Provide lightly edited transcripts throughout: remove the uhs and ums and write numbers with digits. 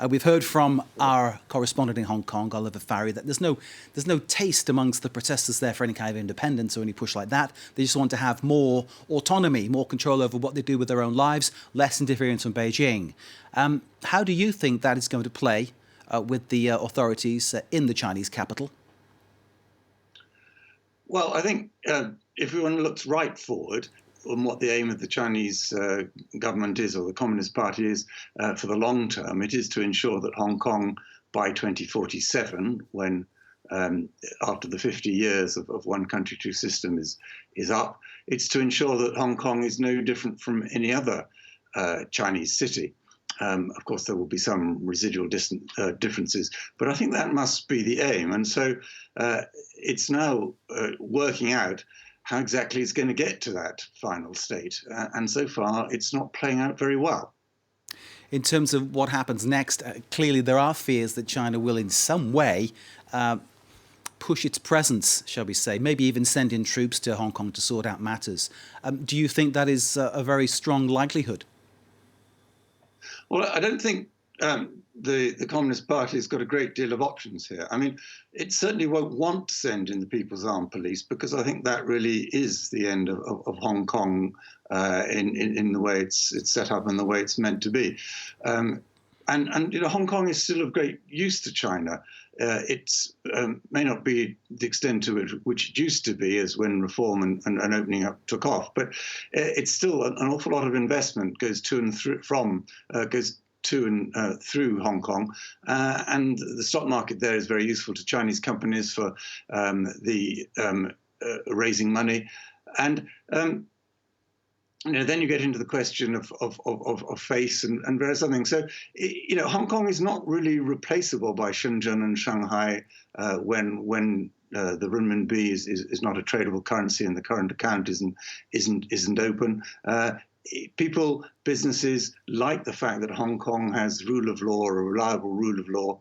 We've heard from our correspondent in Hong Kong, Oliver Farry, that there's no taste amongst the protesters there for any kind of independence or any push like that. They just want to have more autonomy, more control over what they do with their own lives, less interference from Beijing. How do you think that is going to play with the authorities in the Chinese capital? Well, I think if one looks right forward on what the aim of the Chinese government is, or the Communist Party is, for the long term, it is to ensure that Hong Kong by 2047, when after the 50 years of one country, two system is up, it's to ensure that Hong Kong is no different from any other Chinese city. Of course, there will be some residual differences, but I think that must be the aim. And so it's now working out how exactly it's going to get to that final state. And so far, it's not playing out very well. In terms of what happens next, clearly there are fears that China will in some way push its presence, shall we say, maybe even send in troops to Hong Kong to sort out matters. Do you think that is a very strong likelihood? Well, I don't think the Communist Party has got a great deal of options here. I mean, it certainly won't want to send in the People's Armed Police, because I think that really is the end of Hong Kong in the way it's set up and the way it's meant to be. And Hong Kong is still of great use to China. It may not be the extent to which it used to be, as when reform and opening up took off, but it's still an awful lot of investment goes to and through Hong Kong, and the stock market there is very useful to Chinese companies for raising money, and then you get into the question of face and various other things. So, Hong Kong is not really replaceable by Shenzhen and Shanghai when the renminbi is not a tradable currency and the current account isn't open. People, businesses like the fact that Hong Kong has rule of law, a reliable rule of law,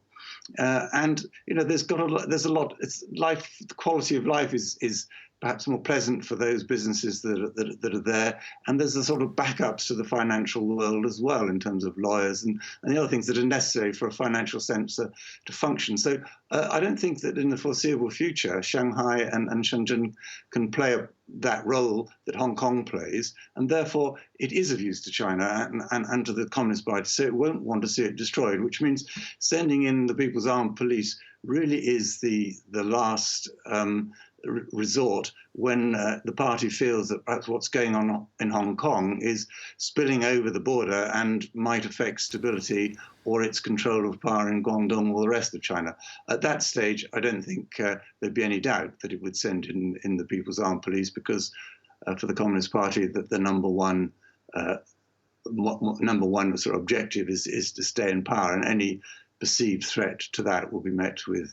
and there's a lot. It's life. The quality of life is perhaps more pleasant for those businesses that are there, and there's a sort of backups to the financial world as well in terms of lawyers and the other things that are necessary for a financial centre to function. So I don't think that in the foreseeable future Shanghai and Shenzhen can play that role that Hong Kong plays, and therefore it is of use to China and to the Communist Party, so it won't want to see it destroyed, which means sending in the People's Armed Police really is the last resort when the party feels that perhaps what's going on in Hong Kong is spilling over the border and might affect stability or its control of power in Guangdong or the rest of China. At that stage, I don't think there'd be any doubt that it would send in the People's Armed Police, because for the Communist Party, the number one sort of objective is to stay in power, and any perceived threat to that will be met with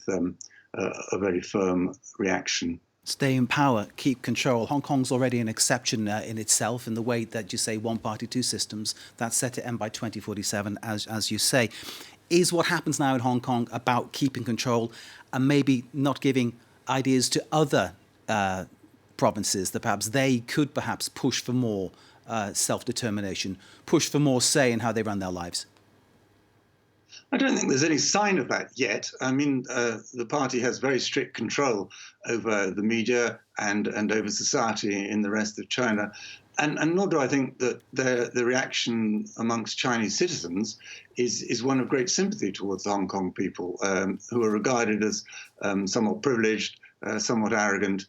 a very firm reaction. Stay in power, keep control. Hong Kong's already an exception in itself in the way that you say one party, two systems. That's set to end by 2047, as you say. Is what happens now in Hong Kong about keeping control and maybe not giving ideas to other provinces that perhaps they could perhaps push for more self-determination, push for more say in how they run their lives? I don't think there's any sign of that yet. I mean, the party has very strict control over the media and over society in the rest of China. And nor do I think that the reaction amongst Chinese citizens is one of great sympathy towards the Hong Kong people, who are regarded as somewhat privileged, somewhat arrogant,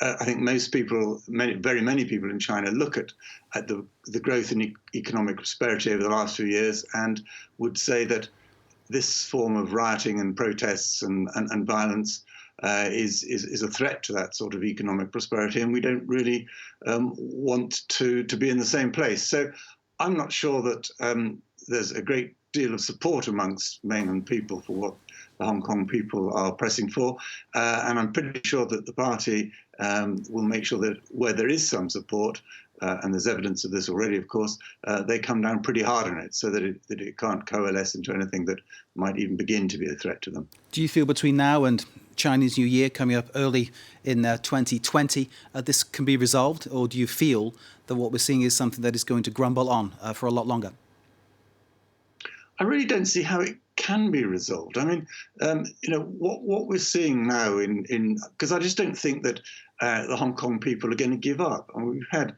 I think most people, very many people in China, look at the growth in economic prosperity over the last few years and would say that this form of rioting and protests and violence is a threat to that sort of economic prosperity, and we don't really want to be in the same place. So I'm not sure that there's a great deal of support amongst mainland people for what the Hong Kong people are pressing for, and I'm pretty sure that the party will make sure that where there is some support, and there's evidence of this already, of course, they come down pretty hard on it so that it can't coalesce into anything that might even begin to be a threat to them. Do you feel between now and Chinese New Year coming up early in 2020, this can be resolved, or do you feel that what we're seeing is something that is going to grumble on for a lot longer? I really don't see how it can be resolved. I mean, what we're seeing now because I just don't think that the Hong Kong people are going to give up. I mean, we've had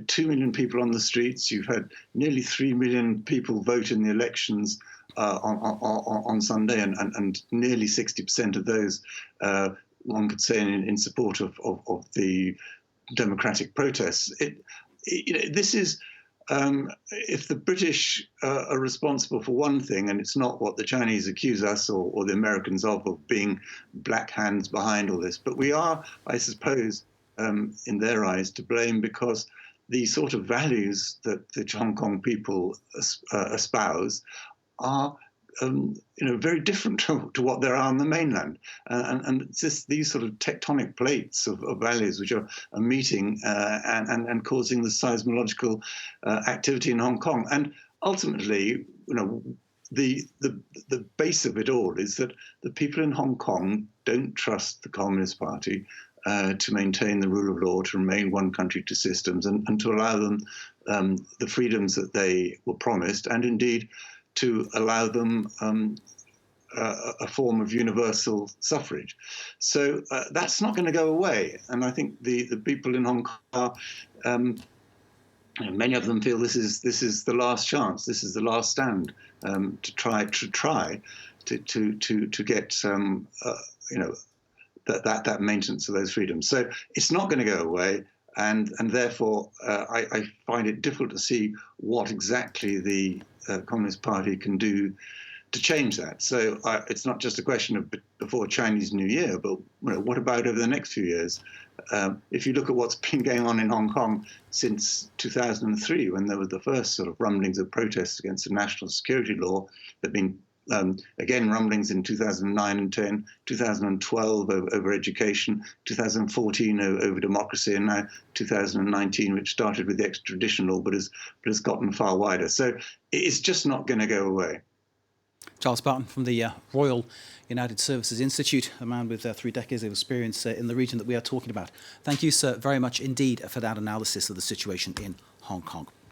2 million people on the streets. You've had nearly 3 million people vote in the elections on Sunday, and nearly 60% of those, one could say, in support of the democratic protests. This is. If the British are responsible for one thing, and it's not what the Chinese accuse us or the Americans of being black hands behind all this, but we are, I suppose, in their eyes, to blame, because the sort of values that the Hong Kong people espouse are very different to what there are on the mainland. And it's just these sort of tectonic plates of values which are meeting and causing the seismological activity in Hong Kong. And ultimately, the base of it all is that the people in Hong Kong don't trust the Communist Party to maintain the rule of law, to remain one country, two systems, and to allow them the freedoms that they were promised, and indeed to allow them a form of universal suffrage. So that's not going to go away. And I think the people in Hong Kong many of them feel this is the last chance, this is the last stand to try to get that maintenance of those freedoms. So it's not going to go away. And therefore, I find it difficult to see what exactly the Communist Party can do to change that. So it's not just a question of before Chinese New Year, but what about over the next few years? If you look at what's been going on in Hong Kong since 2003, when there were the first sort of rumblings of protests against the national security law, there have been again rumblings in 2009 and 10, 2012 over education, 2014 over democracy, and now 2019, which started with the extradition law but has gotten far wider. So it's just not going to go away. Charles Parton from the Royal United Services Institute, a man with 3 decades of experience in the region that we are talking about. Thank you, sir, very much indeed for that analysis of the situation in Hong Kong.